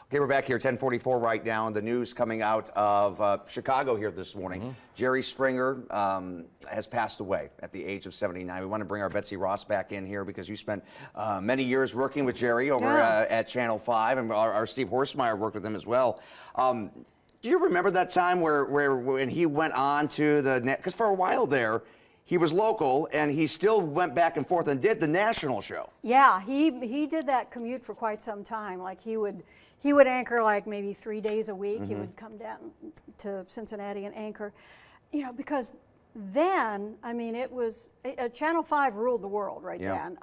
Okay, we're back here, 10:44 right now, and the news coming out of Chicago here this morning. Jerry Springer has passed away at the age of 79. We want to bring our Betsy Ross back in here because you spent many years working with Jerry over at Channel 5, and our Steve Horstmeyer worked with him as well. Do you remember that time where when he went on to the net? Because for a while there, he was local, and he still went back and forth and did the national show. Yeah, he did that commute for quite some time. Like he would anchor like maybe 3 days a week. He would come down to Cincinnati and anchor, you know, because then, I mean, it was, Channel 5 ruled the world right then.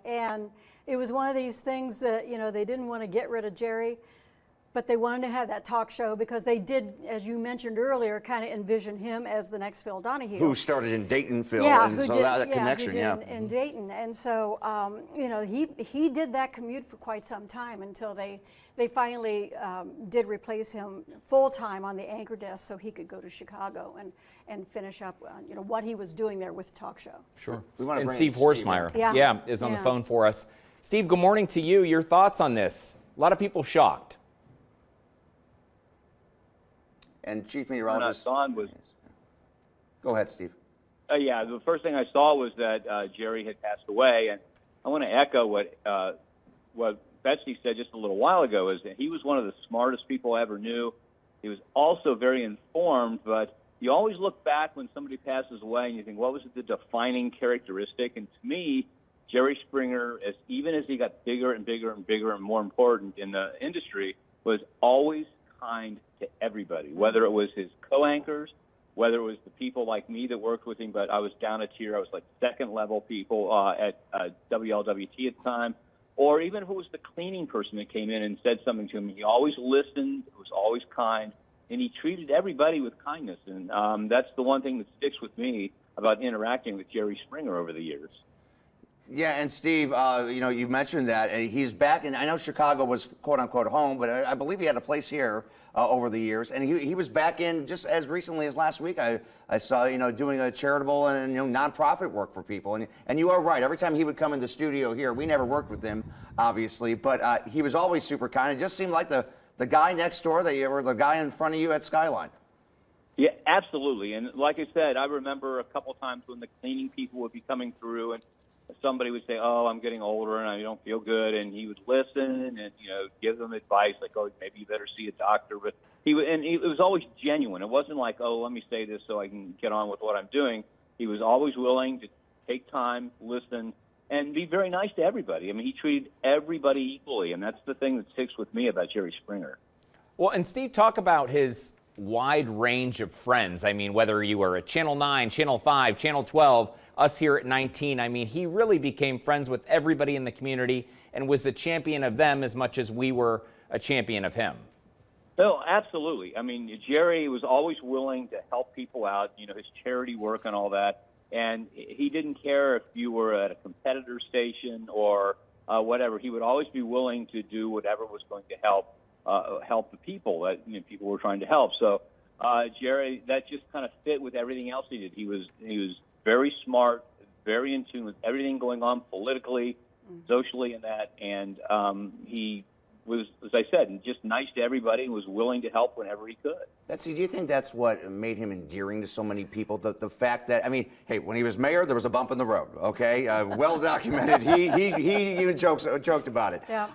And it was one of these things that, you know, they didn't want to get rid of Jerry, but they wanted to have that talk show because they did, as you mentioned earlier, kind of envision him as the next Phil Donahue. Who started in Dayton, Phil, and so that connection, in Dayton. And so, you know, he did that commute for quite some time until they finally did replace him full-time on the anchor desk so he could go to Chicago and finish up, you know, what he was doing there with the talk show. Sure. We want to and bring Steve Horstmeyer is on the phone for us. Steve, good morning to you. Your thoughts on this? A lot of people shocked. And Chief Meteorologist. Go ahead, Steve. Yeah, the first thing I saw was that Jerry had passed away, and I want to echo what Betsy said just a little while ago, is that he was one of the smartest people I ever knew. He was also very informed, but you always look back when somebody passes away and you think, what was the defining characteristic? And to me, Jerry Springer, even as he got bigger and bigger and bigger and more important in the industry, was always kind to everybody, whether it was his co-anchors, whether it was the people like me that worked with him, but I was down a tier. I was like second-level people at WLWT at the time, or even if it was the cleaning person that came in and said something to him, he always listened, was always kind, and he treated everybody with kindness. And that's the one thing that sticks with me about interacting with Jerry Springer over the years. Yeah, and Steve, you know, you mentioned that he's back, and I know Chicago was quote-unquote home, but I believe he had a place here over the years, and he was back in just as recently as last week. I saw, you know, doing a charitable and, you know, nonprofit work for people, and you are right. Every time he would come in the studio here, we never worked with him, obviously, but he was always super kind. It just seemed like the guy next door, or the guy in front of you at Skyline. Yeah, absolutely. And like I said, I remember a couple times when the cleaning people would be coming through, and somebody would say, "Oh, I'm getting older and I don't feel good," and he would listen and, you know, give them advice like, "Oh, maybe you better see a doctor." But it was always genuine. It wasn't like, "Oh, let me say this so I can get on with what I'm doing." He was always willing to take time, listen, and be very nice to everybody. I mean, he treated everybody equally, and that's the thing that sticks with me about Jerry Springer. Well, and Steve, talk about his wide range of friends. I mean, whether you were at Channel 9, Channel 5, Channel 12, us here at 19, I mean, he really became friends with everybody in the community and was a champion of them as much as we were a champion of him. No, absolutely. I mean, Jerry was always willing to help people out, you know, his charity work and all that. And he didn't care if you were at a competitor station or whatever. He would always be willing to do whatever was going to help the people that, you know, people were trying to help. So Jerry, that just kind of fit with everything else he did. He was very smart, very in tune with everything going on politically, socially, and that. And he was, as I said, just nice to everybody and was willing to help whenever he could. Betsy, do you think that's what made him endearing to so many people? The fact that, I mean, hey, when he was mayor, there was a bump in the road, okay? Well documented. He even joked about it. Yeah.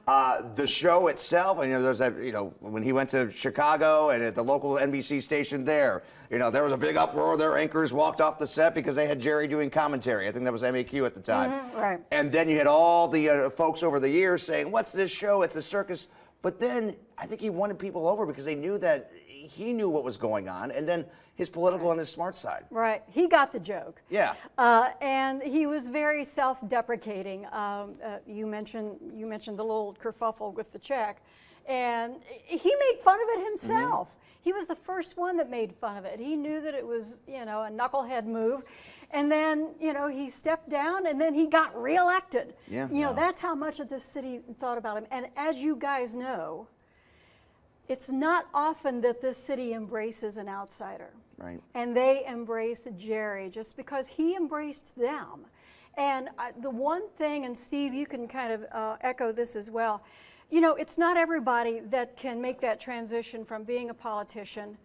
The show itself, you know, there's that, you know, when he went to Chicago and at the local NBC station there, you know, there was a big uproar. Their anchors walked off the set because they had Jerry doing commentary. I think that was MAQ at the time. Right. And then you had all the folks over the years saying, "What's this show? It's a circus." But then I think he wanted people over because they knew that he knew what was going on, and then his political and his smart side. Right. He got the joke. Yeah. And he was very self-deprecating. You mentioned the little kerfuffle with the check, and he made fun of it himself. He was the first one that made fun of it. He knew that it was, you know, a knucklehead move. And then, you know, he stepped down and then he got reelected. Yeah. You know, that's how much of this city thought about him. And as you guys know, it's not often that this city embraces an outsider. Right. And they embraced Jerry just because he embraced them. And the one thing, and Steve, you can kind of echo this as well, you know, it's not everybody that can make that transition from being a politician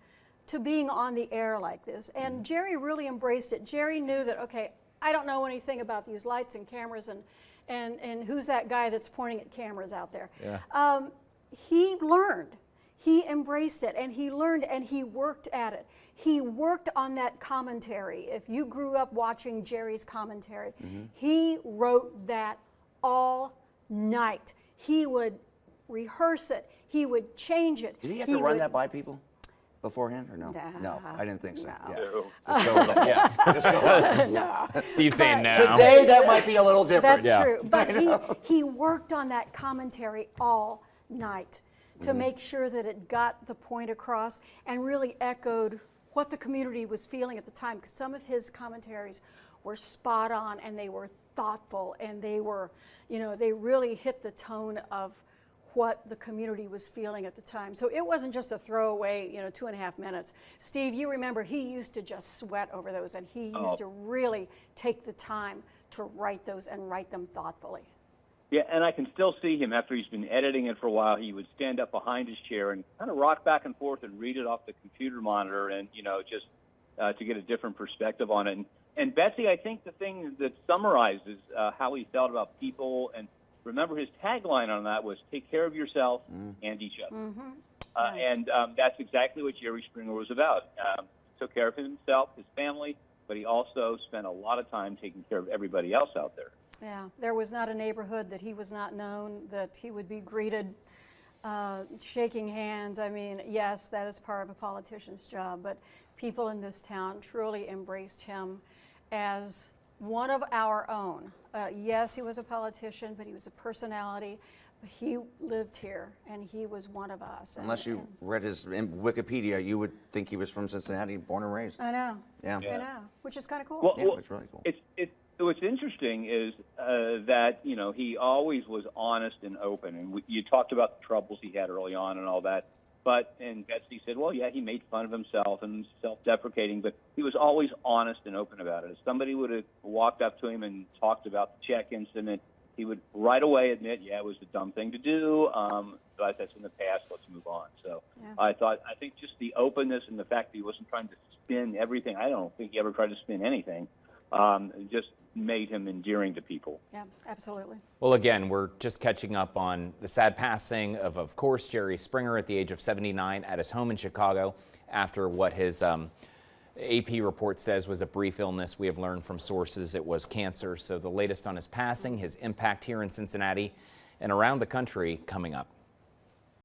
to being on the air like this. And Jerry really embraced it. Jerry knew that, okay, I don't know anything about these lights and cameras and who's that guy that's pointing at cameras out there. Yeah. He learned. He embraced it, and he learned, and he worked at it. He worked on that commentary. If you grew up watching Jerry's commentary, he wrote that all night. He would rehearse it. He would change it. Did he have to run that by people beforehand, or no? Nah, No, I didn't think so. no. Yeah. No. Just go with it. Yeah. Just go with it. Steve's saying no. Today, that might be a little different. That's Yeah. true. But he worked on that commentary all night to make sure that it got the point across and really echoed what the community was feeling at the time. Because some of his commentaries were spot on, and they were thoughtful, and they were, you know, they really hit the tone of what the community was feeling at the time. So it wasn't just a throwaway, you know, 2.5 minutes. Steve, you remember he used to just sweat over those, and he used to really take the time to write those and write them thoughtfully. Yeah, and I can still see him after he's been editing it for a while. He would stand up behind his chair and kind of rock back and forth and read it off the computer monitor, and you know, just to get a different perspective on it. And Betsy, I think the thing that summarizes how he felt about people, and remember his tagline on that was "Take care of yourself and each other," and that's exactly what Jerry Springer was about. Took care of himself, his family, but he also spent a lot of time taking care of everybody else out there. Yeah, there was not a neighborhood that he was not known, that he would be greeted, shaking hands. I mean, yes, that is part of a politician's job, but people in this town truly embraced him as one of our own. Yes, he was a politician, but he was a personality. But he lived here, and he was one of us. Unless you read his in Wikipedia, you would think he was from Cincinnati, born and raised. I know. Yeah. I know, which is kind of cool. Well, Yeah, it's really cool. What's interesting is that, you know, he always was honest and open. And you talked about the troubles he had early on and all that. And Betsy said, well, yeah, he made fun of himself and self-deprecating, but he was always honest and open about it. If somebody would have walked up to him and talked about the check incident, he would right away admit, yeah, it was a dumb thing to do, but that's in the past, let's move on. So Yeah. I think just the openness and the fact that he wasn't trying to spin everything, I don't think he ever tried to spin anything, just made him endearing to people. Yeah, absolutely. Well, again, we're just catching up on the sad passing of course, Jerry Springer at the age of 79 at his home in Chicago after what his AP report says was a brief illness. We have learned from sources it was cancer. So the latest on his passing, his impact here in Cincinnati and around the country coming up.